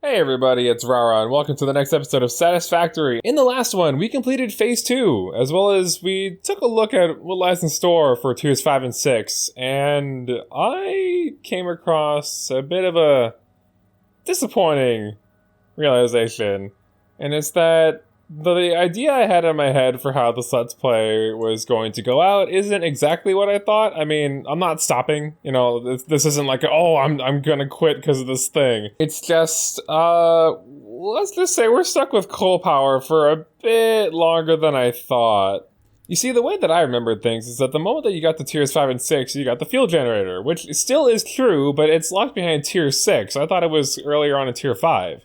Hey everybody, it's Rara, and welcome to the next episode of Satisfactory. In the last one, we completed Phase 2, as well as we took a look at what lies in store for Tiers 5 and 6, and I came across a bit of a disappointing realization, and it's that the idea I had in my head for how this Let's Play was going to go out isn't exactly what I thought. I mean, I'm not stopping, this isn't like, oh, I'm gonna quit because of this thing. It's just, let's just say we're stuck with coal power for a bit longer than I thought. You see, the way that I remembered things is that the moment that you got to Tiers 5 and 6, you got the fuel generator, which still is true, but it's locked behind Tier 6. I thought it was earlier on in Tier 5.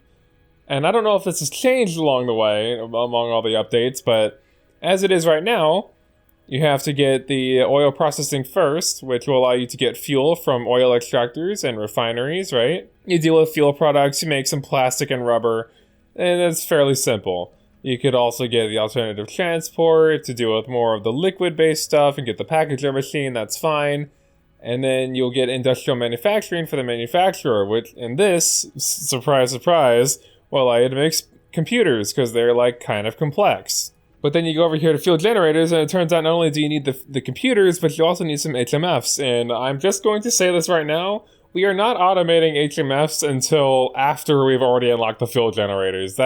And I don't know if this has changed along the way, among all the updates, but as it is right now, you have to get the oil processing first, which will allow you to get fuel from oil extractors and refineries, right? You deal with fuel products, you make some plastic and rubber, and it's fairly simple. You could also get the alternative transport to deal with more of the liquid-based stuff and get the packager machine, that's fine. And then you'll get industrial manufacturing for the manufacturer, which in this, surprise, surprise, well, I had to make computers because they're like kind of complex. But then you go over here to fuel generators, and it turns out not only do you need the computers, but you also need some HMFs. And I'm just going to say this right now, we are not automating HMFs until after we've already unlocked the fuel generators.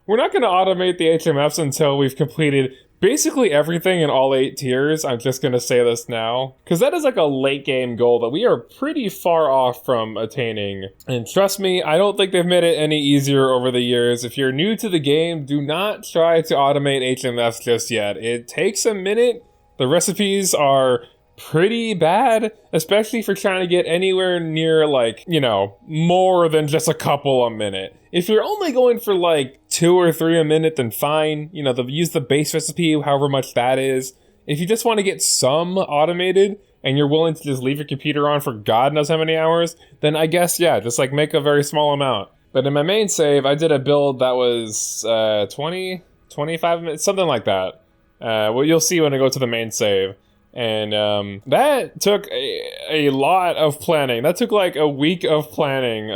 We're not going to automate the HMFs until we've completed basically everything in all 8 tiers. I'm just going to say this now, because that is like a late game goal that we are pretty far off from attaining. And trust me, I don't think they've made it any easier over the years. If you're new to the game, do not try to automate HMFs just yet. It takes a minute. The recipes are pretty bad, especially for trying to get anywhere near more than just a couple a minute. If you're only going for 2 or 3 a minute, then fine. Use the base recipe, however much that is. If you just want to get some automated and you're willing to just leave your computer on for God knows how many hours, then I guess, yeah, just make a very small amount. But in my main save, I did a build that was 20, 25 minutes, something like that. Well, you'll see when I go to the main save. And that took a lot of planning. That took a week of planning,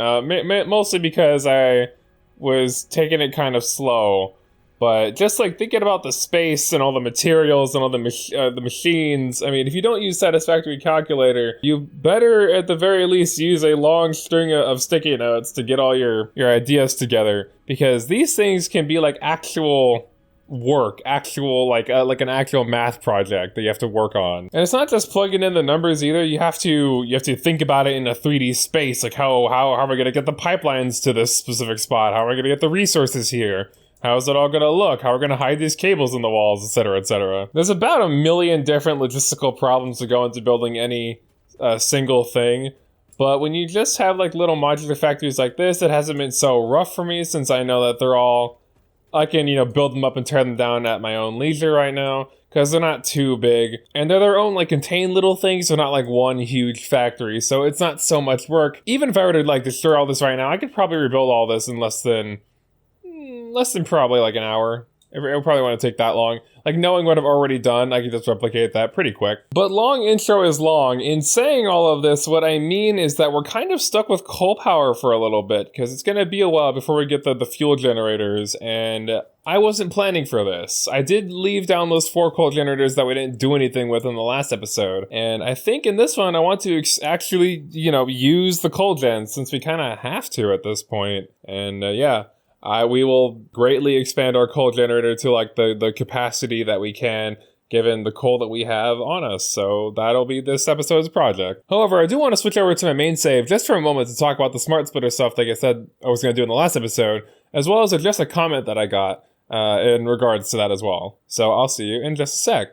mostly because I was taking it kind of slow. But just thinking about the space and all the materials and all the machines. I mean, if you don't use Satisfactory Calculator, you better at the very least use a long string of sticky notes to get all your ideas together, because these things can be actual work, like an actual math project that you have to work on. And it's not just plugging in the numbers either. You have to think about it in a 3D space, how are we going to get the pipelines to this specific spot? How are we going to get the resources here? How is it all going to look? How are we going to hide these cables in the walls, etc., etc. There's about a million different logistical problems that go into building any single thing. But when you just have little modular factories like this, it hasn't been so rough for me, since I know that they're all, I can, build them up and tear them down at my own leisure right now, because they're not too big. And they're their own, contained little things, so not one huge factory, so it's not so much work. Even if I were to, destroy all this right now, I could probably rebuild all this in less than probably, an hour. It would probably want to take that long. Knowing what I've already done, I can just replicate that pretty quick. But long intro is long. In saying all of this, what I mean is that we're kind of stuck with coal power for a little bit, because it's going to be a while before we get the fuel generators, and I wasn't planning for this. I did leave down those 4 coal generators that we didn't do anything with in the last episode, and I think in this one I want to actually, use the coal gens, since we kind of have to at this point, and yeah. We will greatly expand our coal generator to the capacity that we can, given the coal that we have on us. So that'll be this episode's project. However, I do want to switch over to my main save just for a moment to talk about the smart splitter stuff like I said I was going to do in the last episode, as well as address a comment that I got in regards to that as well. So I'll see you in just a sec.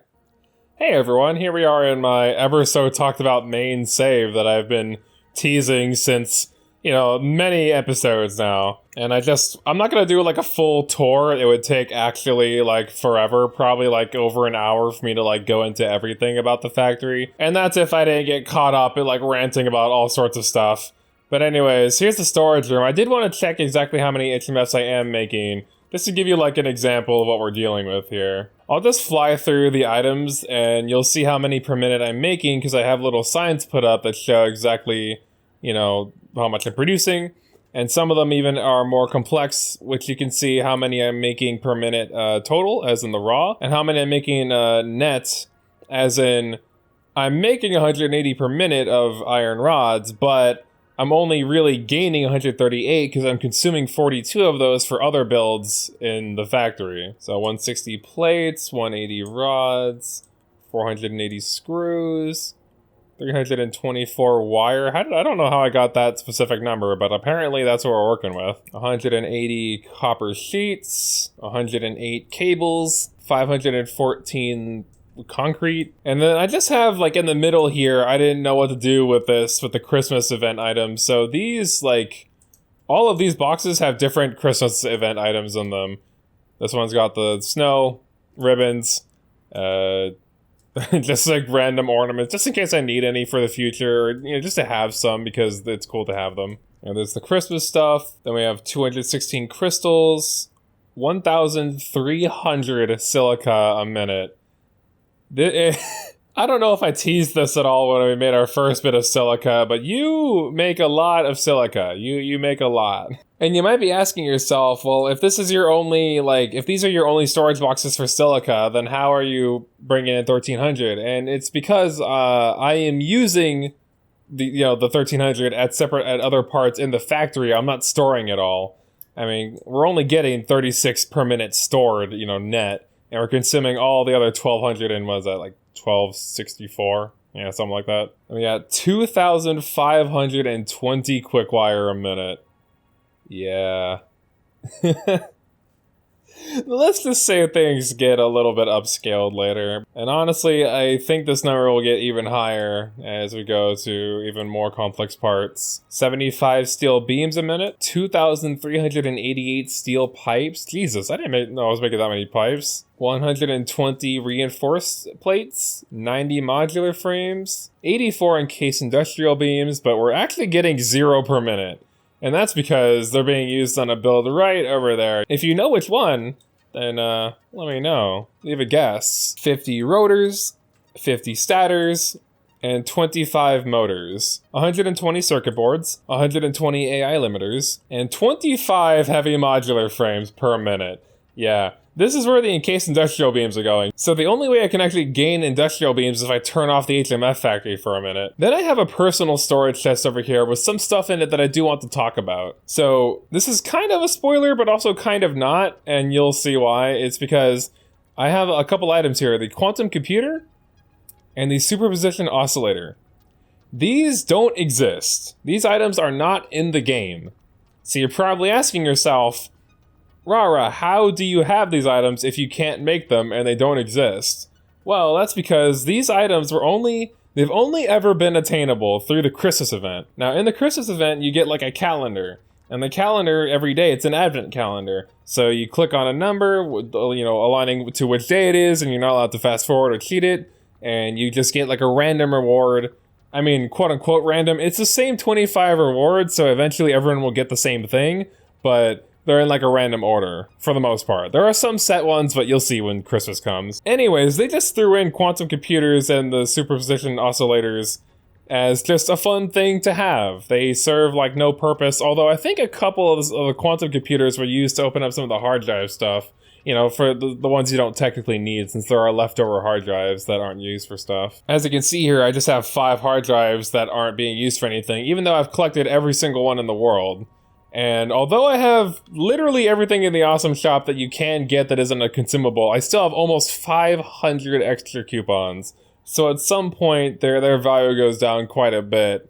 Hey everyone, here we are in my ever so talked about main save that I've been teasing since many episodes now. And I'm not gonna do a full tour. It would take actually forever, probably over an hour for me to go into everything about the factory. And that's if I didn't get caught up in ranting about all sorts of stuff. But anyways, here's the storage room. I did want to check exactly how many HMFs I am making, just to give you an example of what we're dealing with here. I'll just fly through the items and you'll see how many per minute I'm making, because I have little signs put up that show exactly, how much I'm producing. And some of them even are more complex, which you can see how many I'm making per minute total, as in the raw, and how many I'm making net, as in I'm making 180 per minute of iron rods, but I'm only really gaining 138 because I'm consuming 42 of those for other builds in the factory. So 160 plates, 180 rods, 480 screws, 324 wire. I don't know how I got that specific number, but apparently that's what we're working with. 180 copper sheets, 108 cables, 514 concrete. And then I just have, like, in the middle here, I didn't know what to do with this, with the Christmas event items. So these, like, all of these boxes have different Christmas event items in them. This one's got the snow, ribbons, just like random ornaments, just in case I need any for the future, or, you know, just to have some because it's cool to have them. And there's the Christmas stuff. Then we have 216 crystals, 1,300 silica a minute. I don't know if I teased this at all when we made our first bit of silica, but you make a lot of silica. You make a lot. And you might be asking yourself, well, if this is your only, like, if these are your only storage boxes for silica, then how are you bringing in 1,300? And it's because I am using the 1,300 at other parts in the factory. I'm not storing it all. I mean, we're only getting 36 per minute stored, net. And we're consuming all the other 1,200 in, what is that, like 1,264? Yeah, something like that. And we got 2,520 quick wire a minute. Yeah. Let's just say things get a little bit upscaled later. And honestly, I think this number will get even higher as we go to even more complex parts. 75 steel beams a minute, 2,388 steel pipes. Jesus, I didn't know I was making that many pipes. 120 reinforced plates, 90 modular frames, 84 encased industrial beams, but we're actually getting 0 per minute. And that's because they're being used on a build right over there. If you know which one, then let me know. Leave a guess. 50 rotors, 50 stators, and 25 motors. 120 circuit boards, 120 AI limiters, and 25 heavy modular frames per minute. Yeah. This is where the encased industrial beams are going. So the only way I can actually gain industrial beams is if I turn off the HMF factory for a minute. Then I have a personal storage chest over here with some stuff in it that I do want to talk about. So this is kind of a spoiler, but also kind of not, and you'll see why. It's because I have a couple items here. The quantum computer and the superposition oscillator. These don't exist. These items are not in the game. So you're probably asking yourself, Rara, how do you have these items if you can't make them and they don't exist? Well, that's because these items they've only ever been attainable through the Christmas event. Now, in the Christmas event, you get like a calendar. And the calendar, every day, it's an advent calendar. So you click on a number, aligning to which day it is, and you're not allowed to fast forward or cheat it. And you just get like a random reward. I mean, quote unquote random. It's the same 25 rewards, so eventually everyone will get the same thing. But they're in like a random order, for the most part. There are some set ones, but you'll see when Christmas comes. Anyways, they just threw in quantum computers and the superposition oscillators as just a fun thing to have. They serve like no purpose, although I think a couple of the quantum computers were used to open up some of the hard drive stuff. For the ones you don't technically need, since there are leftover hard drives that aren't used for stuff. As you can see here, I just have 5 hard drives that aren't being used for anything, even though I've collected every single one in the world. And although I have literally everything in the awesome shop that you can get that isn't a consumable, I still have almost 500 extra coupons. So at some point, their value goes down quite a bit.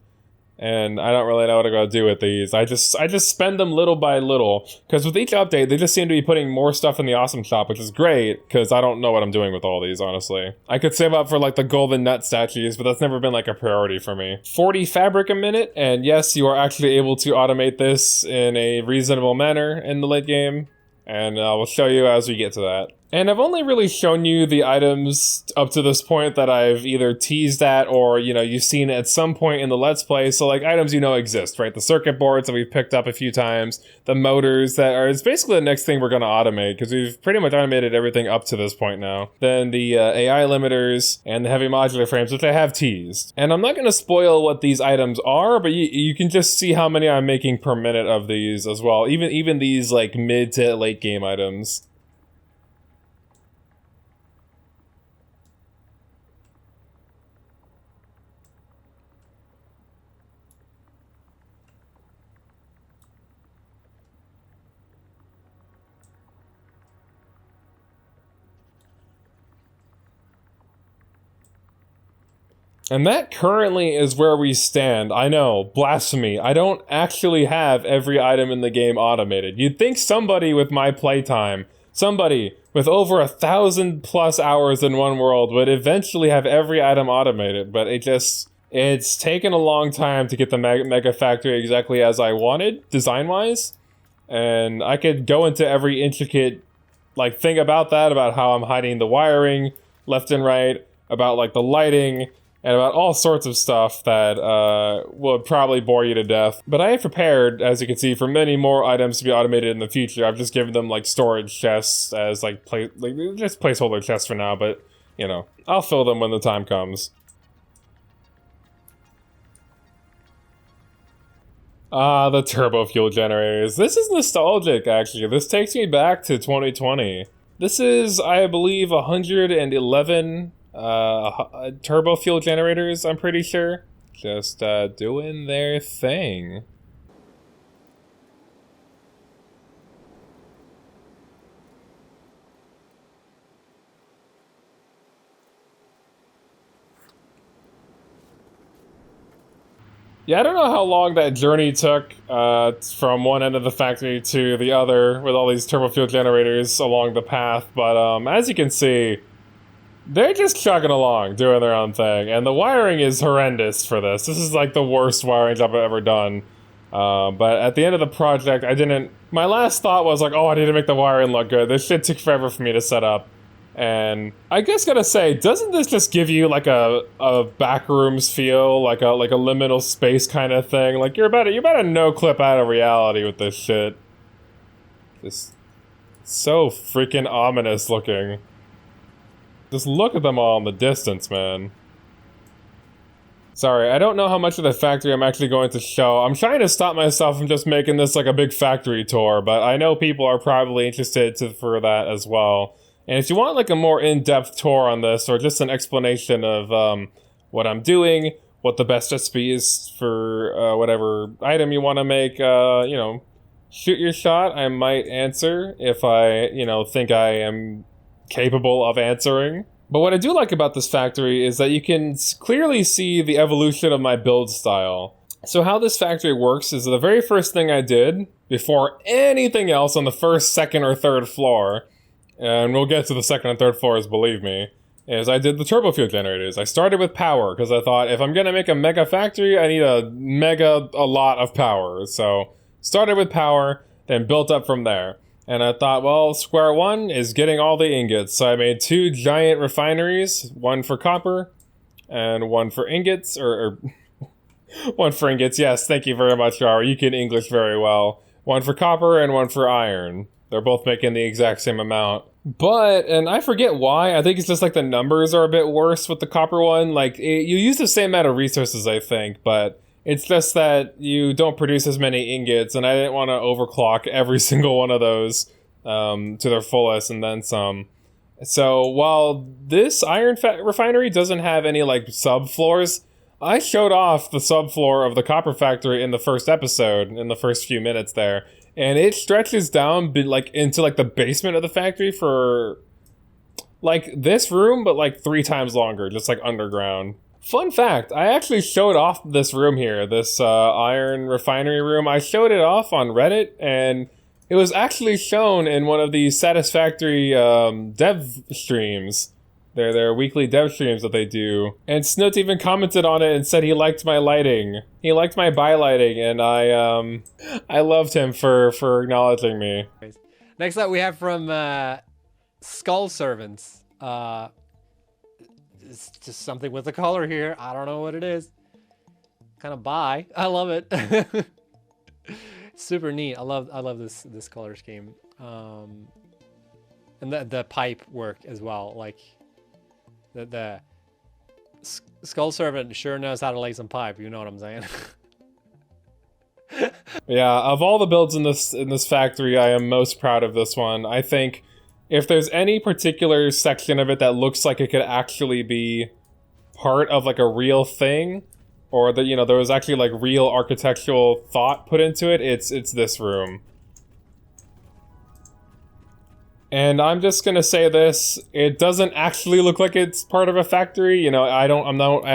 And I don't really know what I'm going to do with these. I just spend them little by little. Because with each update, they just seem to be putting more stuff in the awesome shop, which is great. Because I don't know what I'm doing with all these, honestly. I could save up for like the golden nut statues, but that's never been like a priority for me. 40 fabric a minute. And yes, you are actually able to automate this in a reasonable manner in the late game. And we'll show you as we get to that. And I've only really shown you the items up to this point that I've either teased at or, you know, you've seen at some point in the Let's Play. So, like, items you know exist, right? The circuit boards that we've picked up a few times, the motors that are, it's basically the next thing we're going to automate, because we've pretty much automated everything up to this point now. Then the AI limiters and the heavy modular frames, which I have teased. And I'm not going to spoil what these items are, but you can just see how many I'm making per minute of these as well. Even these, like, mid to late game items. And that currently is where we stand. I know, blasphemy. I don't actually have every item in the game automated. You'd think somebody with my playtime, somebody with over 1,000+ hours in one world would eventually have every item automated, but it's taken a long time to get the Mega Factory exactly as I wanted, design-wise. And I could go into every intricate, like, thing about that, about how I'm hiding the wiring left and right, about, like, the lighting, and about all sorts of stuff that would probably bore you to death. But I have prepared, as you can see, for many more items to be automated in the future. I've just given them, like, storage chests as, like just placeholder chests for now, but, you know, I'll fill them when the time comes. Ah, the turbo fuel generators. This is nostalgic, actually. This takes me back to 2020. This is, I believe, 111 turbo fuel generators, I'm pretty sure. Just doing their thing. Yeah, I don't know how long that journey took from one end of the factory to the other with all these turbo fuel generators along the path, but as you can see, they're just chugging along, doing their own thing, and the wiring is horrendous for this. This is like the worst wiring job I've ever done. But at the end of the project, my last thought was like, oh, I need to make the wiring look good. This shit took forever for me to set up. And I guess gotta say, doesn't this just give you like a backrooms feel, like a liminal space kind of thing? Like you're about to no clip out of reality with this shit. Just so freaking ominous looking. Just look at them all in the distance, man. Sorry, I don't know how much of the factory I'm actually going to show. I'm trying to stop myself from just making this like a big factory tour, but I know people are probably interested for that as well. And if you want like a more in-depth tour on this, or just an explanation of what I'm doing, what the best recipe is for whatever item you want to make, you know, shoot your shot. I might answer if I, you know, think I am capable of answering. But what I do like about this factory is that you can clearly see the evolution of my build style. So how this factory works is the very first thing I did before anything else on the first, second, or third floor, and we'll get to the second and third floors, believe me, is I did the turbo fuel generators. I started with power because I thought if I'm gonna make a mega factory, I need a lot of power. So started with power, then built up from there. And I thought, well, square one is getting all the ingots. So I made 2 giant refineries, one for copper and one for ingots, or one for ingots. Yes, thank you very much, Rara. You can English very well. One for copper and one for iron. They're both making the exact same amount. But, and I forget why, I think it's just like the numbers are a bit worse with the copper one. Like, you use the same amount of resources, I think, but it's just that you don't produce as many ingots, and I didn't want to overclock every single one of those to their fullest and then some. So while this iron refinery doesn't have any like subfloors, I showed off the subfloor of the copper factory in the first episode, in the first few minutes there, and it stretches down like into like the basement of the factory for like this room, but like 3 times longer, just like underground. Fun fact, I actually showed off this room here, this iron refinery room. I showed it off on Reddit, and it was actually shown in one of the Satisfactory dev streams. Their weekly dev streams that they do. And Snoots even commented on it and said he liked my lighting. He liked my bylighting, and I loved him for acknowledging me. Next up we have from skull servants. It's just something with the color here. I don't know what it is. Kind of bi. I love it. Super neat. I love this color scheme. And the pipe work as well. Like the skull servant sure knows how to lay some pipe. You know what I'm saying? Yeah, of all the builds in this factory, I am most proud of this one. I think if there's any particular section of it that looks like it could actually be part of like a real thing, or that, you know, there was actually like real architectural thought put into it, it's this room. And I'm just gonna say this, it doesn't actually look like it's part of a factory. You know, I'm not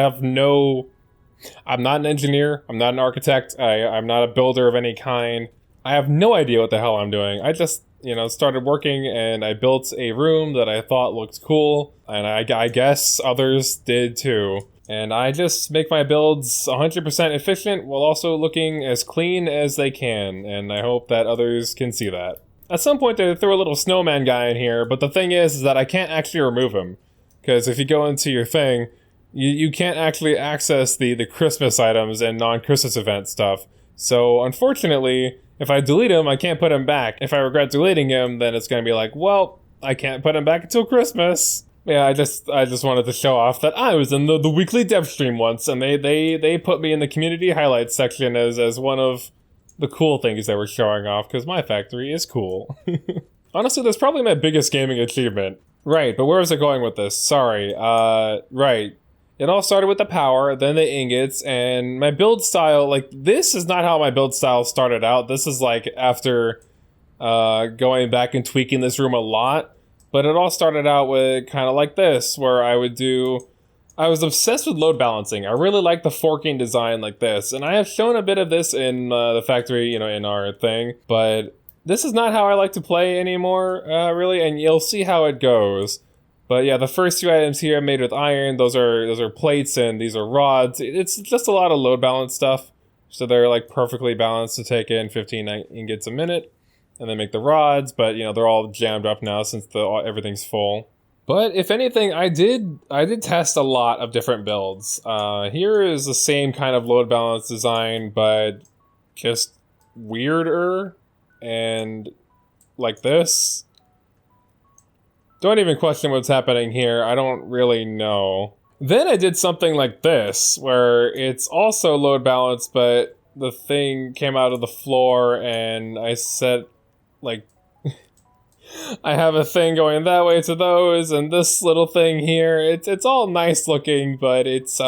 an engineer, I'm not an architect, I'm not a builder of any kind. I have no idea what the hell I'm doing. I just, you know, started working and I built a room that I thought looked cool, and I guess others did too. And I just make my builds 100% efficient while also looking as clean as they can, and I hope that others can see that. At some point they threw a little snowman guy in here, but the thing is that I can't actually remove him. Because if you go into your thing, you can't actually access the Christmas items and non-Christmas event stuff. So unfortunately, if I delete him, I can't put him back. If I regret deleting him, then it's gonna be like, well, I can't put him back until Christmas. Yeah, I just wanted to show off that I was in the weekly dev stream once, and they put me in the community highlights section as one of the cool things they were showing off, because my factory is cool. Honestly, that's probably my biggest gaming achievement. Right, but where was I going with this? Sorry, right. It all started with the power, then the ingots, and my build style, like, this is not how my build style started out. This is, like, after going back and tweaking this room a lot. But it all started out with kind of like this, where I was obsessed with load balancing. I really like the forking design like this, and I have shown a bit of this in the factory, you know, in our thing, but this is not how I like to play anymore, really, and you'll see how it goes. But yeah, the first two items here are made with iron. Those are plates, and these are rods. It's just a lot of load balance stuff, so they're like perfectly balanced to take in 15 ingots a minute, and then make the rods. But you know, they're all jammed up now since everything's full. But if anything, I did test a lot of different builds. Here is the same kind of load balance design, but just weirder and like this. Don't even question what's happening here. I don't really know. Then I did something like this, where it's also load balanced, but the thing came out of the floor, and I set, like, I have a thing going that way to those, and this little thing here. It's all nice looking, but it's,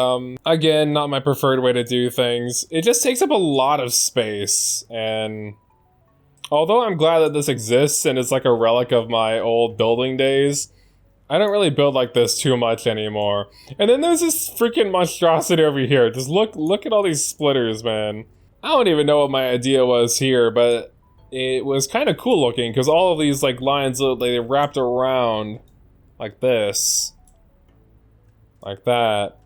again, not my preferred way to do things. It just takes up a lot of space, and although I'm glad that this exists and it's like a relic of my old building days, I don't really build like this too much anymore. And then there's this freaking monstrosity over here. Just look at all these splitters, man. I don't even know what my idea was here, but it was kind of cool looking, because all of these like lines, they wrapped around like this. Like that.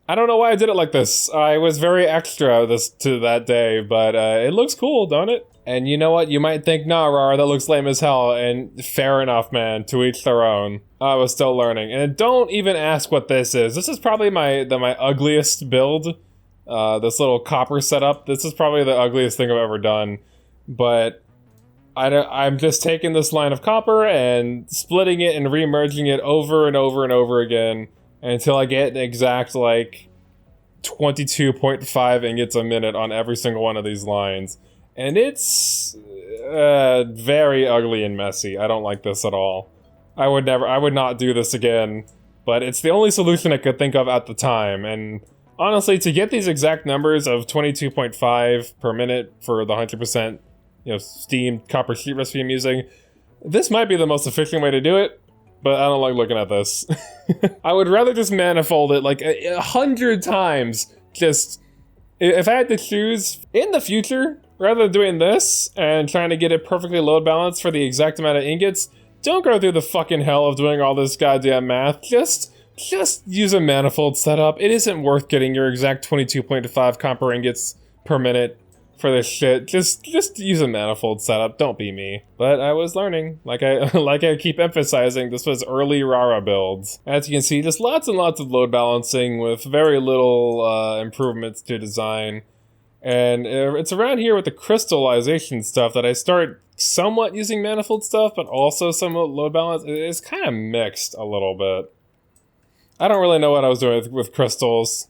I don't know why I did it like this. I was very extra to that day, but it looks cool, don't it? And you know what? You might think, nah, Rara, that looks lame as hell, and fair enough, man. To each their own. I was still learning. And don't even ask what this is. This is probably my ugliest build. This little copper setup. This is probably the ugliest thing I've ever done. But I'm just taking this line of copper and splitting it and remerging it over and over and over again until I get an exact, like, 22.5 ingots a minute on every single one of these lines. And it's very ugly and messy. I don't like this at all. I would not do this again, but it's the only solution I could think of at the time. And honestly, to get these exact numbers of 22.5 per minute for the 100%, you know, steamed copper sheet recipe I'm using, this might be the most efficient way to do it, but I don't like looking at this. I would rather just manifold it like 100 times. Just, if I had to choose in the future, rather than doing this and trying to get it perfectly load balanced for the exact amount of ingots, don't go through the fucking hell of doing all this goddamn math. Just use a manifold setup. It isn't worth getting your exact 22.5 copper ingots per minute for this shit. Just use a manifold setup. Don't be me. But I was learning. Like I keep emphasizing, this was early Rara builds. As you can see, just lots and lots of load balancing with very little improvements to design. And it's around here with the crystallization stuff that I start somewhat using manifold stuff, but also somewhat load balance. It's kind of mixed a little bit. I don't really know what I was doing with crystals.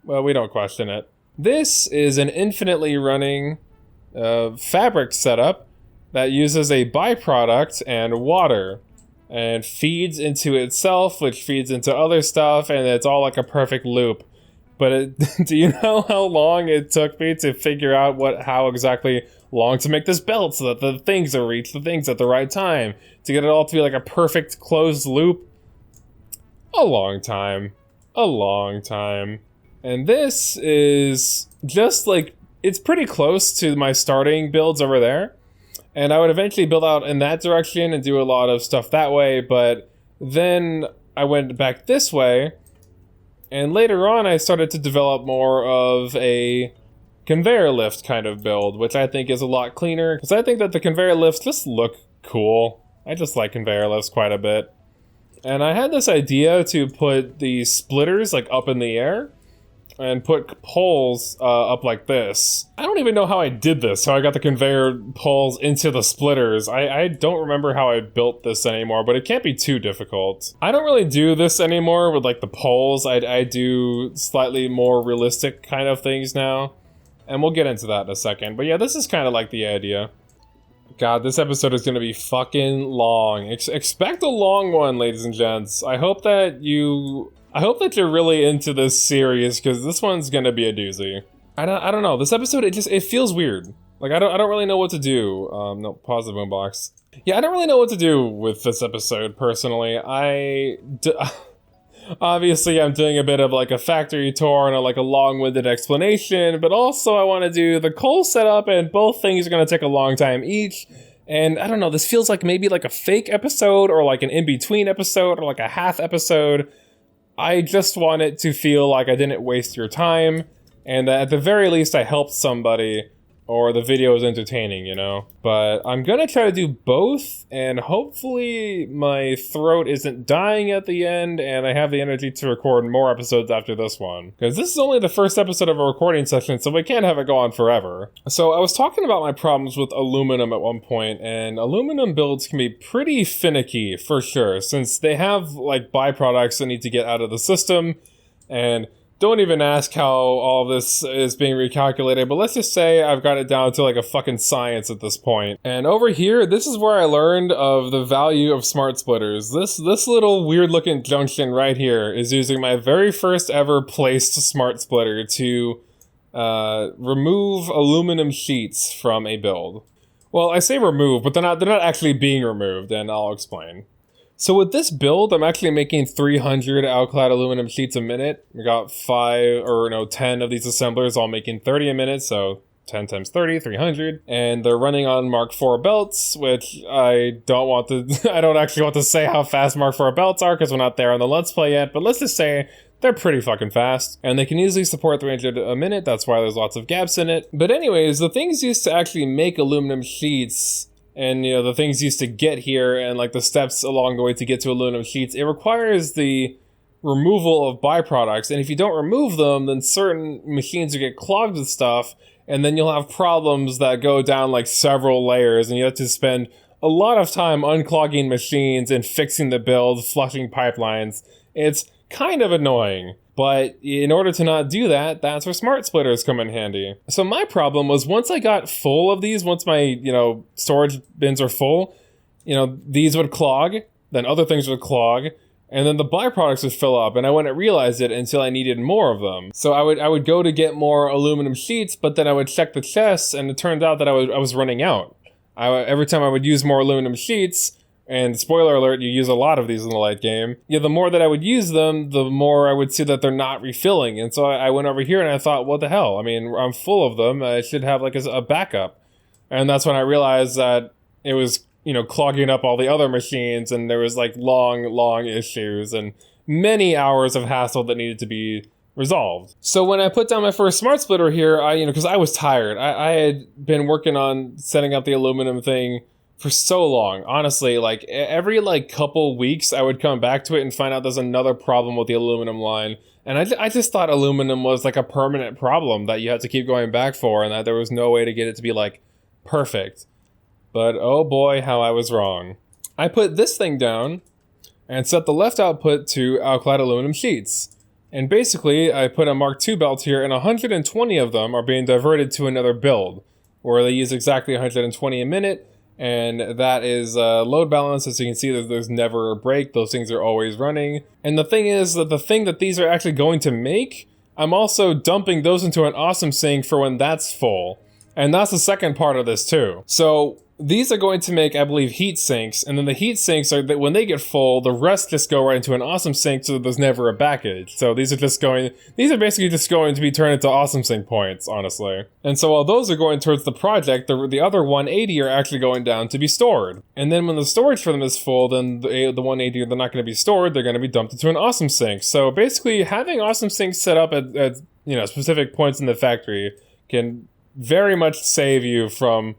Well, we don't question it. This is an infinitely running fabric setup that uses a byproduct and water and feeds into itself, which feeds into other stuff, and it's all like a perfect loop. But do you know how long it took me to figure out how exactly long to make this belt so that the things will reach the things at the right time, to get it all to be like a perfect closed loop? A long time. A long time. And this is just like, it's pretty close to my starting builds over there. And I would eventually build out in that direction and do a lot of stuff that way, but then I went back this way, and later on I started to develop more of a conveyor lift kind of build, which I think is a lot cleaner, because I think that the conveyor lifts just look cool. I just like conveyor lifts quite a bit. And I had this idea to put the splitters like up in the air, and put poles up like this. I don't even know how I did this, how I got the conveyor poles into the splitters. I don't remember how I built this anymore, but it can't be too difficult. I don't really do this anymore with like the poles. I do slightly more realistic kind of things now, and we'll get into that in a second. But yeah, this is kind of like the idea. God, this episode is gonna be fucking long. Expect a long one, ladies and gents. I hope that you're really into this series, because this one's gonna be a doozy. I don't know. This episode, it feels weird. Like, I don't really know what to do. No, pause the boombox. Yeah, I don't really know what to do with this episode, personally. Obviously, I'm doing a bit of like a factory tour and a long-winded explanation, but also I want to do the coal setup, and both things are gonna take a long time each. And I don't know, this feels like maybe like a fake episode, or like an in-between episode, or like a half episode. I just want it to feel like I didn't waste your time, and that at the very least I helped somebody, or the video is entertaining, you know? But I'm gonna try to do both, and hopefully my throat isn't dying at the end, and I have the energy to record more episodes after this one. Because this is only the first episode of a recording session, so we can't have it go on forever. So I was talking about my problems with aluminum at one point, and aluminum builds can be pretty finicky, for sure, since they have like byproducts that need to get out of the system, and don't even ask how all this is being recalculated, but let's just say I've got it down to like a fucking science at this point. And over here, this is where I learned of the value of smart splitters. This little weird looking junction right here is using my very first ever placed smart splitter to remove aluminum sheets from a build. Well, I say remove, but they're not actually being removed, and I'll explain. So with this build, I'm actually making 300 alclad aluminum sheets a minute. We got 10 of these assemblers, all making 30 a minute, so 10 times 30, 300. And they're running on Mark IV belts, which I don't actually want to say how fast Mark IV belts are, because we're not there on the Let's Play yet, but let's just say they're pretty fucking fast, and they can easily support 300 a minute. That's why there's lots of gaps in it. But anyways, the things used to actually make aluminum sheets, and you know, the things used to get here, and like the steps along the way to get to aluminum sheets, it requires the removal of byproducts. And if you don't remove them, then certain machines will get clogged with stuff, and then you'll have problems that go down like several layers, and you have to spend a lot of time unclogging machines and fixing the build, flushing pipelines. It's kind of annoying. But in order to not do that, that's where smart splitters come in handy. So my problem was, once I got full of these, once my, storage bins are full, these would clog, then other things would clog, and then the byproducts would fill up, and I wouldn't realize it until I needed more of them. So I would go to get more aluminum sheets, but then I would check the chests, and it turned out that I was running out. Every time I would use more aluminum sheets, and spoiler alert, you use a lot of these in the late game. Yeah, the more that I would use them, the more I would see that they're not refilling. And so I went over here and I thought, what the hell? I mean, I'm full of them. I should have like a backup. And that's when I realized that it was, clogging up all the other machines, and there was like long issues and many hours of hassle that needed to be resolved. So when I put down my first smart splitter here, because I was tired. I had been working on setting up the aluminum thing for so long. Honestly, like every couple weeks I would come back to it and find out there's another problem with the aluminum line. And I just thought aluminum was like a permanent problem that you had to keep going back for, and that there was no way to get it to be like perfect. But oh boy, how I was wrong. I put this thing down and set the left output to alkyd aluminum sheets. And basically, I put a Mark II belt here, and 120 of them are being diverted to another build, where they use exactly 120 a minute, and that is load balance. As you can see, there's never a break. Those things are always running. And the thing is that the thing that these are actually going to make, I'm also dumping those into an awesome sink for when that's full. And that's the second part of this too. So these are going to make, I believe, heat sinks, and then the heat sinks are that when they get full, the rest just go right into an awesome sink, so there's never a backage. So these are basically just going to be turned into awesome sink points, honestly. And so while those are going towards the project, the other 180 are actually going down to be stored. And then when the storage for them is full, then the 180 they're not going to be stored, they're going to be dumped into an awesome sink. So basically, having awesome sinks set up at specific points in the factory can very much save you from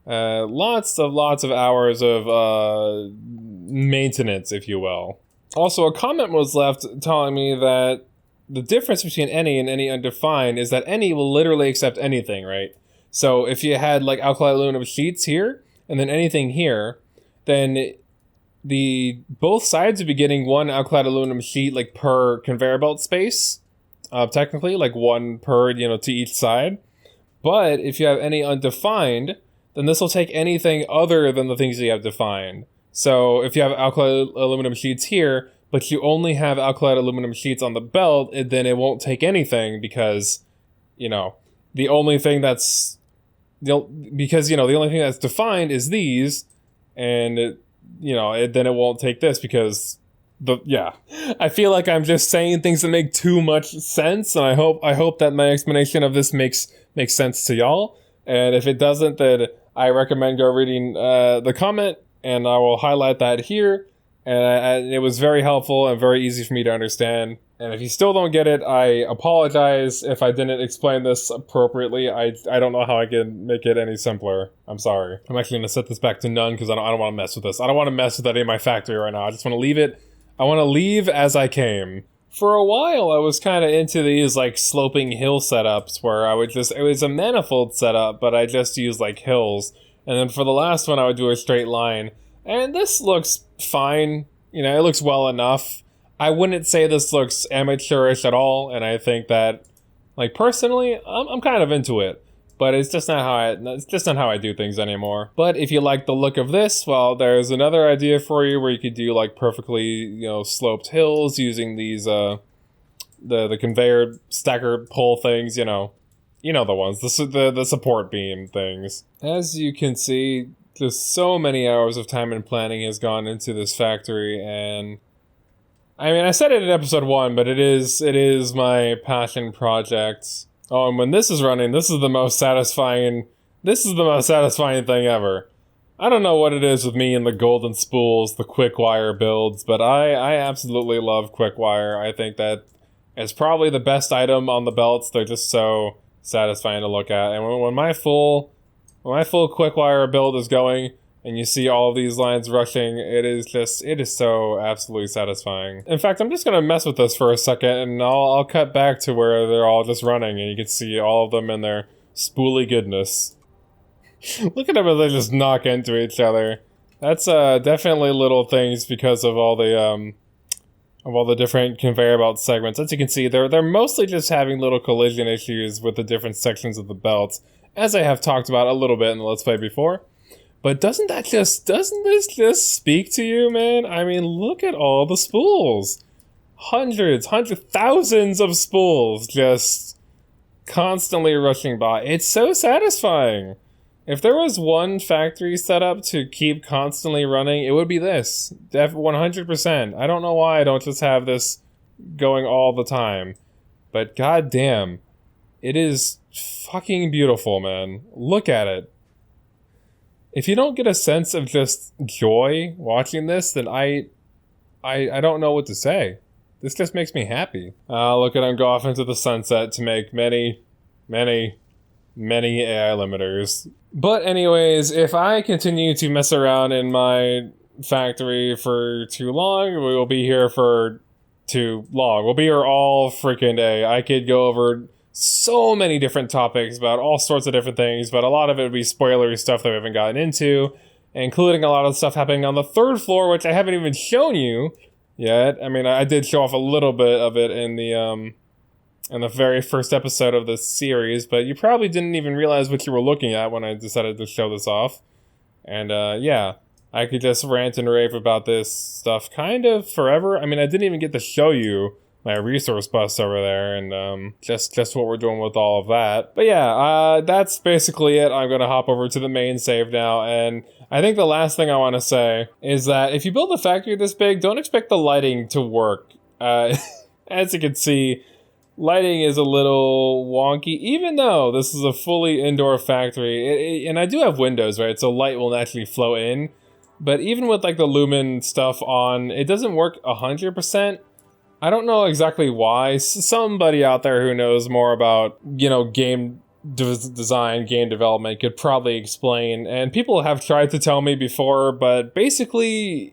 lots of hours of maintenance, if you will. Also, a comment was left telling me that the difference between any and any undefined is that any will literally accept anything, right? So if you had like alkyd aluminum sheets here and then anything here, then both sides would be getting one alkyd aluminum sheet like per conveyor belt space, technically, like one per to each side. But if you have any undefined, then this will take anything other than the things you have defined. So if you have alkyd aluminum sheets here, but you only have alkyd aluminum sheets on the belt, then it won't take anything because, the only thing that's defined is these, and then it won't take this because I feel like I'm just saying things that make too much sense, and I hope that my explanation of this makes sense to y'all. And if it doesn't, then I recommend go reading the comment, and I will highlight that here. And it was very helpful and very easy for me to understand. And if you still don't get it, I apologize if I didn't explain this appropriately. I don't know how I can make it any simpler. I'm sorry. I'm actually going to set this back to none because I don't want to mess with this. I don't want to mess with any of my factory right now. I just want to leave it. I want to leave as I came. For a while, I was kind of into these like sloping hill setups where it was a manifold setup, but I just used like hills. And then for the last one, I would do a straight line. And this looks fine. It looks well enough. I wouldn't say this looks amateurish at all. And I think that, like, personally, I'm kind of into it. But it's just not how I do things anymore. But if you like the look of this, well, there's another idea for you where you could do like perfectly, sloped hills using these the conveyor stacker pull things, the ones, the support beam things. As you can see, just so many hours of time and planning has gone into this factory, and I mean, I said it in episode 1, but it is my passion project. Oh, and when this is running, this is the most satisfying thing ever. I don't know what it is with me and the golden spools, the quick wire builds, but I absolutely love quick wire. I think that it's probably the best item on the belts. They're just so satisfying to look at. And when my full quick wire build is going and you see all of these lines rushing, it is so absolutely satisfying. In fact, I'm just gonna mess with this for a second, and I'll cut back to where they're all just running, and you can see all of them in their spooly goodness. Look at them as they just knock into each other. That's definitely little things because of all the different conveyor belt segments. As you can see, they're mostly just having little collision issues with the different sections of the belts, as I have talked about a little bit in the Let's Play before. But doesn't this just speak to you, man? I mean, look at all the spools. Thousands of spools just constantly rushing by. It's so satisfying. If there was one factory set up to keep constantly running, it would be this. 100%. I don't know why I don't just have this going all the time. But goddamn, it is fucking beautiful, man. Look at it. If you don't get a sense of just joy watching this, then I don't know what to say. This just makes me happy. Look at him go off into the sunset to make many AI limiters. But anyways, if I continue to mess around in my factory for too long, we will be here for too long. We'll be here all freaking day. I could go over so many different topics about all sorts of different things, but a lot of it would be spoilery stuff that we haven't gotten into, including a lot of stuff happening on the 3rd floor, which I haven't even shown you yet. I mean, I did show off a little bit of it in the very first episode of this series, but you probably didn't even realize what you were looking at when I decided to show this off. And yeah, I could just rant and rave about this stuff kind of forever. I mean, I didn't even get to show you my resource bus over there, and just what we're doing with all of that. But yeah, that's basically it. I'm gonna hop over to the main save now, and I think the last thing I want to say is that if you build a factory this big, don't expect the lighting to work. As you can see, lighting is a little wonky, even though this is a fully indoor factory. And I do have windows, right? So light will naturally flow in. But even with like the lumen stuff on, it doesn't work 100%. I don't know exactly why. Somebody out there who knows more about, game design, game development could probably explain. And people have tried to tell me before, but basically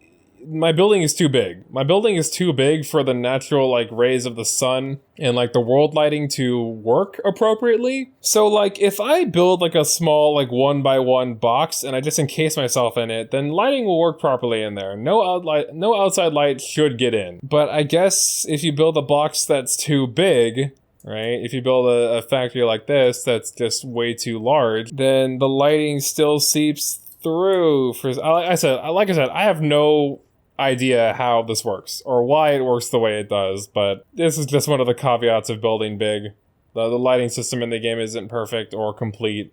my building is too big. My building is too big for the natural like rays of the sun and like the world lighting to work appropriately. So like if I build like a small like 1x1 box and I just encase myself in it, then lighting will work properly in there. No outside light should get in. But I guess if you build a box that's too big, right? If you build a factory like this that's just way too large, then the lighting still seeps through. Like I said, I have no idea how this works or why it works the way it does, but this is just one of the caveats of building big. The lighting system in the game isn't perfect or complete,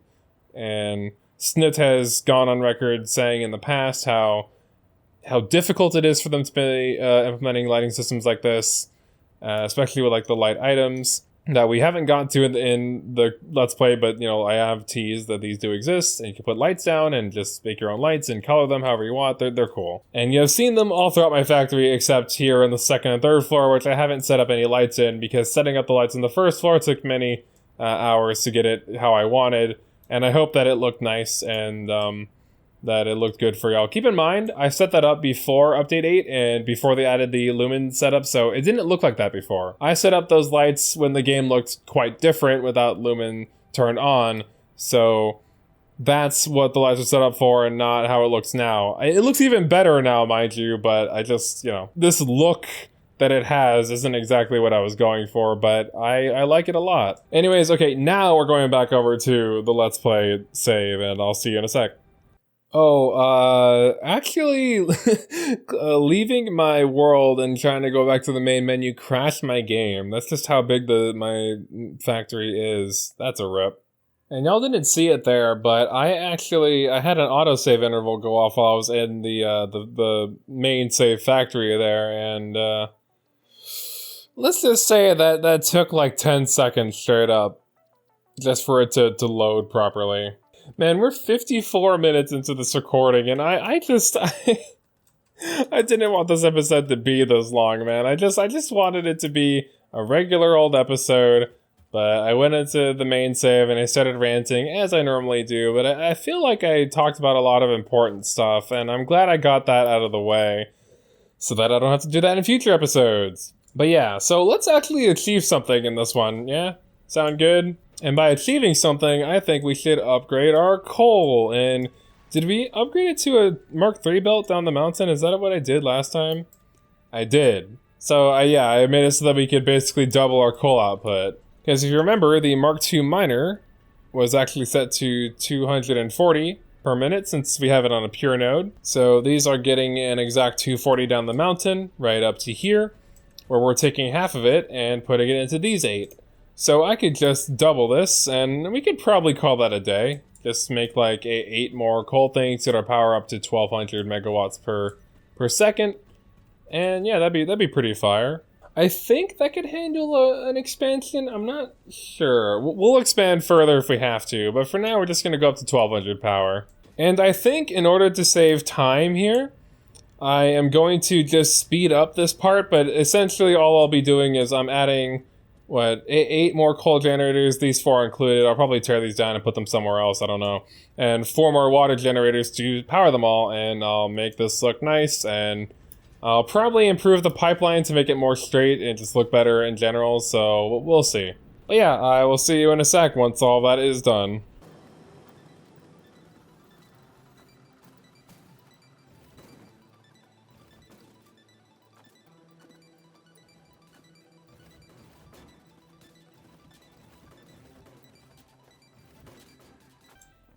and Snit has gone on record saying in the past how difficult it is for them to be implementing lighting systems like this, especially with like the light items that we haven't gotten to in the Let's Play, but I have teased that these do exist, and you can put lights down and just make your own lights and color them however you want. They're cool. And you have seen them all throughout my factory, except here in the 2nd and 3rd floor, which I haven't set up any lights in, because setting up the lights in the 1st floor took many hours to get it how I wanted, and I hope that it looked nice and that it looked good for y'all. Keep in mind, I set that up before Update 8 and before they added the Lumen setup, so it didn't look like that before. I set up those lights when the game looked quite different without Lumen turned on, so that's what the lights are set up for and not how it looks now. It looks even better now, mind you, but I just, this look that it has isn't exactly what I was going for, but I like it a lot. Anyways, okay, now we're going back over to the Let's Play save, and I'll see you in a sec. Actually, leaving my world and trying to go back to the main menu crashed my game. That's just how big my factory is. That's a rip. And y'all didn't see it there, but I had an autosave interval go off while I was in the main save factory there, and let's just say that took like 10 seconds straight up just for it to load properly. Man, we're 54 minutes into this recording, and I didn't want this episode to be this long, man. I just wanted it to be a regular old episode, but I went into the main save and I started ranting, as I normally do, but I feel like I talked about a lot of important stuff, and I'm glad I got that out of the way, so that I don't have to do that in future episodes. But yeah, so let's actually achieve something in this one, yeah? Sound good? And by achieving something, I think we should upgrade our coal. And did we upgrade it to a Mark III belt down the mountain? Is that what I did last time? I did. So I made it so that we could basically double our coal output. Because if you remember, the Mark II miner was actually set to 240 per minute since we have it on a pure node. So these are getting an exact 240 down the mountain, right up to here, where we're taking half of it and putting it into these 8. So I could just double this, and we could probably call that a day. Just make like 8 more coal things, get our power up to 1200 megawatts per second. And yeah, that'd be pretty fire. I think that could handle an expansion. I'm not sure. We'll expand further if we have to, but for now we're just going to go up to 1200 power. And I think in order to save time here, I am going to just speed up this part, but essentially all I'll be doing is I'm adding, what, eight more coal generators, these 4 included. I'll probably tear these down and put them somewhere else, I don't know. And 4 more water generators to power them all, and I'll make this look nice, and I'll probably improve the pipeline to make it more straight and just look better in general, so we'll see. But yeah, I will see you in a sec once all that is done.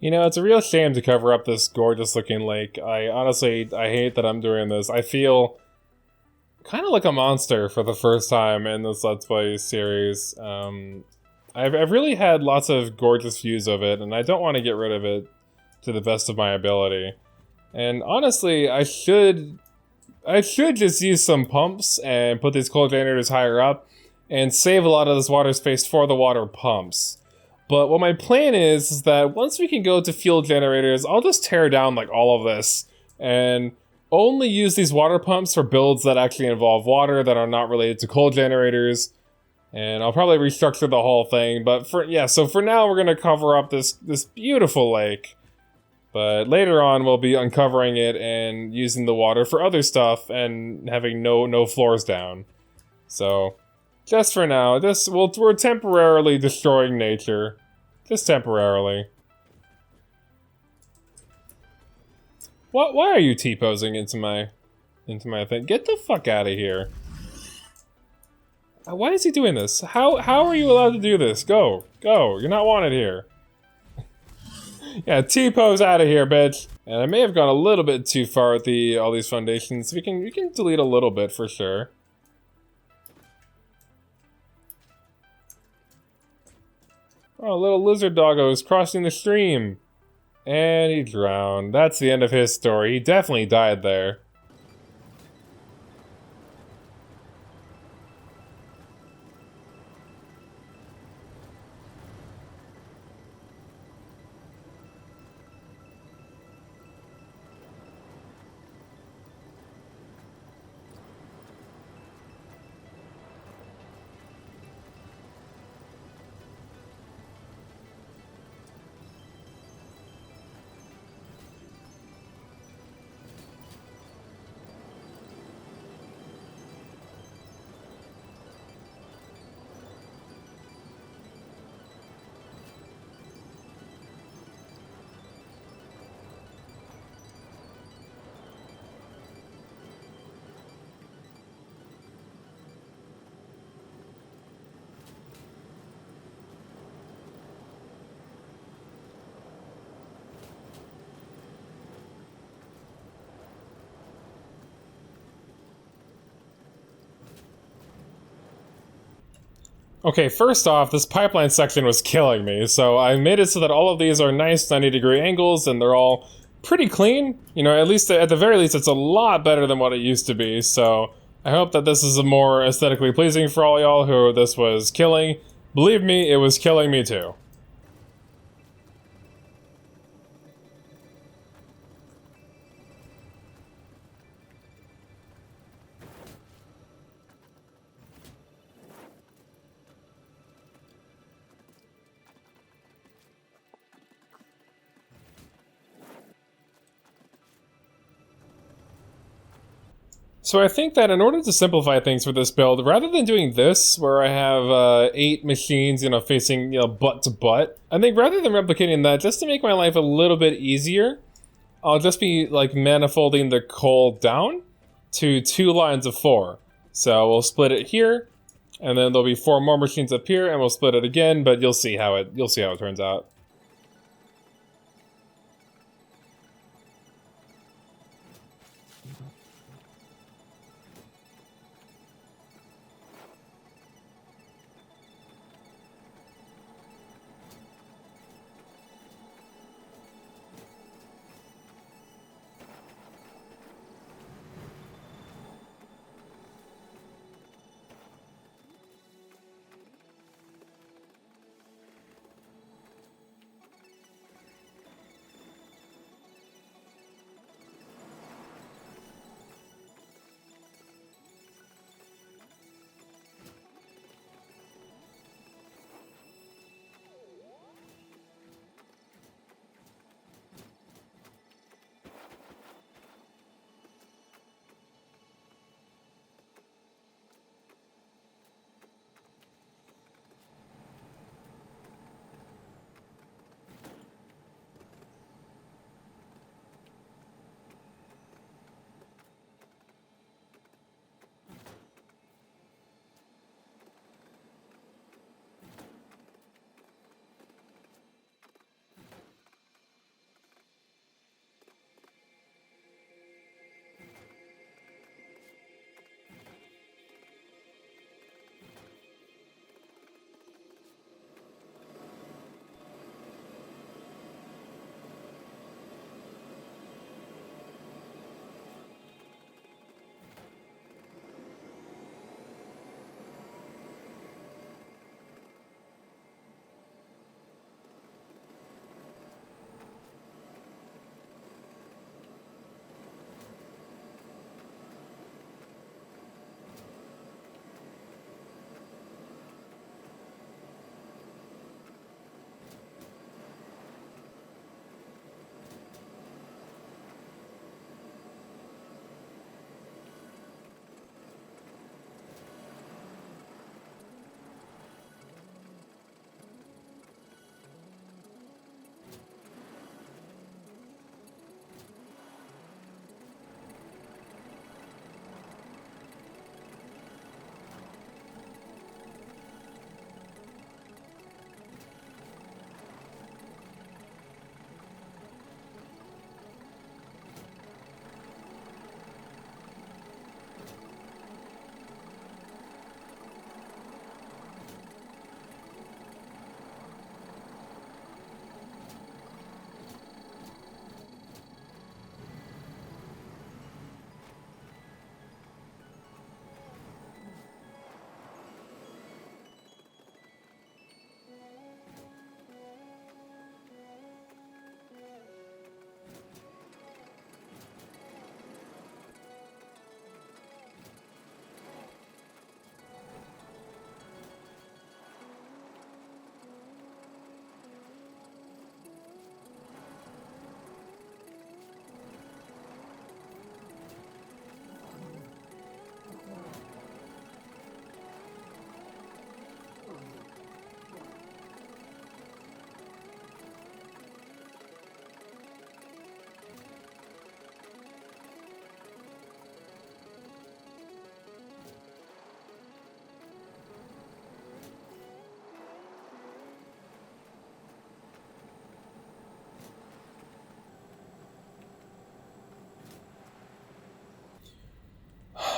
You know, it's a real shame to cover up this gorgeous looking lake. I hate that I'm doing this. I feel kind of like a monster for the first time in this Let's Play series. I've really had lots of gorgeous views of it, and I don't want to get rid of it to the best of my ability. And honestly, I should just use some pumps and put these coal generators higher up and save a lot of this water space for the water pumps. But what my plan is that once we can go to fuel generators, I'll just tear down like all of this and only use these water pumps for builds that actually involve water that are not related to coal generators. And I'll probably restructure the whole thing. But so for now we're gonna cover up this beautiful lake. But later on we'll be uncovering it and using the water for other stuff and having no floors down. So just for now, we're temporarily destroying nature. Just temporarily. Why are you T-posing into my thing? Get the fuck out of here. Why is he doing this? How are you allowed to do this? Go. You're not wanted here. Yeah, T-pose out of here, bitch. And I may have gone a little bit too far with all these foundations. We can delete a little bit for sure. Oh, a little lizard doggo is crossing the stream. And he drowned. That's the end of his story. He definitely died there. Okay, first off, this pipeline section was killing me, so I made it so that all of these are nice 90-degree angles and they're all pretty clean. You know, at the very least, it's a lot better than what it used to be, so I hope that this is more aesthetically pleasing for all y'all who this was killing. Believe me, it was killing me too. So I think that in order to simplify things for this build, rather than doing this, where I have 8 machines, facing, butt to butt, I think rather than replicating that, just to make my life a little bit easier, I'll just be, manifolding the coal down to 2 lines of 4. So we'll split it here, and then there'll be 4 more machines up here, and we'll split it again, but you'll see how it turns out.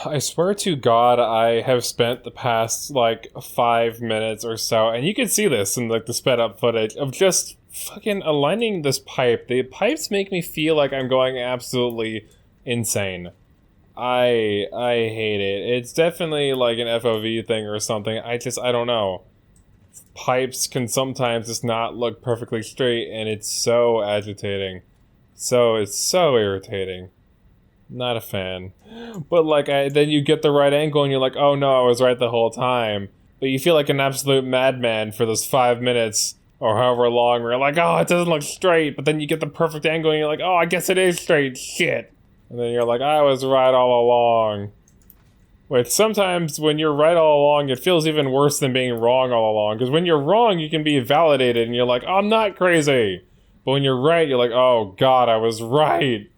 I swear to God, I have spent the past, like, 5 minutes or so, and you can see this in, like, the sped up footage of just fucking aligning this pipe. The pipes make me feel like I'm going absolutely insane. I hate it. It's definitely like an FOV thing or something. I don't know. Pipes can sometimes just not look perfectly straight, and it's so agitating. It's so irritating. Not a fan. But like, then you get the right angle and you're like, oh no, I was right the whole time. But you feel like an absolute madman for those 5 minutes or however long where you're like, oh, it doesn't look straight. But then you get the perfect angle and you're like, oh, I guess it is straight. Shit. And then you're like, I was right all along. Which sometimes when you're right all along, it feels even worse than being wrong all along. Because when you're wrong, you can be validated and you're like, oh, I'm not crazy. But when you're right, you're like, oh God, I was right.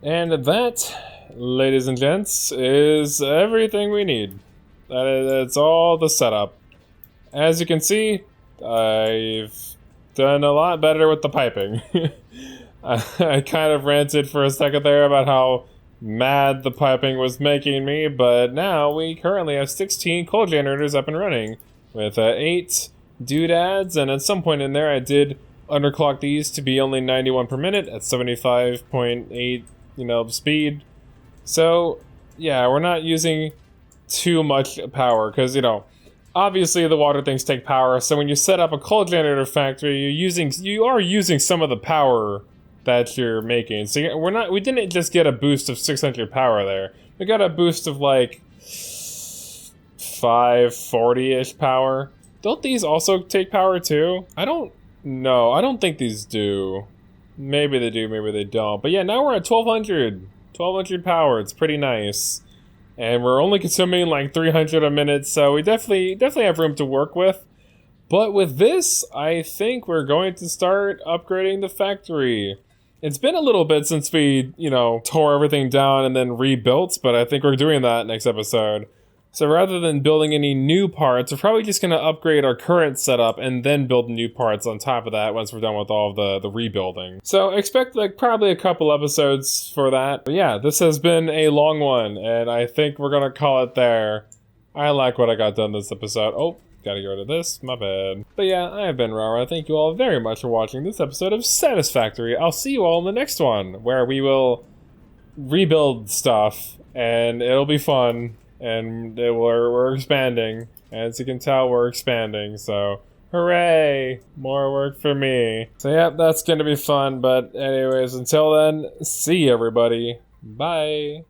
And that, ladies and gents, is everything we need. That's all the setup. As you can see, I've done a lot better with the piping. I kind of ranted for a second there about how mad the piping was making me, but now we currently have 16 coal generators up and running, with 8 doodads, and at some point in there I did underclock these to be only 91 per minute at 75.8 speed. So, yeah, we're not using too much power, because, obviously the water things take power, so when you set up a coal generator factory, you are using some of the power that you're making. So we didn't just get a boost of 600 power there. We got a boost of, like, 540-ish power. Don't these also take power, too? I don't know. I don't think these do. Maybe they do, maybe they don't. But yeah, now we're at 1200. 1200 power. It's pretty nice. And we're only consuming like 300 a minute, so we definitely have room to work with. But with this, I think we're going to start upgrading the factory. It's been a little bit since we, tore everything down and then rebuilt, but I think we're doing that next episode. So rather than building any new parts, we're probably just going to upgrade our current setup and then build new parts on top of that once we're done with all of the rebuilding. So expect like probably a couple episodes for that. But yeah, this has been a long one, and I think we're going to call it there. I like what I got done this episode. Oh, gotta get rid of this. My bad. But yeah, I have been Rara. Thank you all very much for watching this episode of Satisfactory. I'll see you all in the next one, where we will rebuild stuff, and it'll be fun. And we're expanding. As you can tell, we're expanding, so hooray! More work for me. So yeah, that's gonna be fun, but anyways, until then, see you everybody. Bye!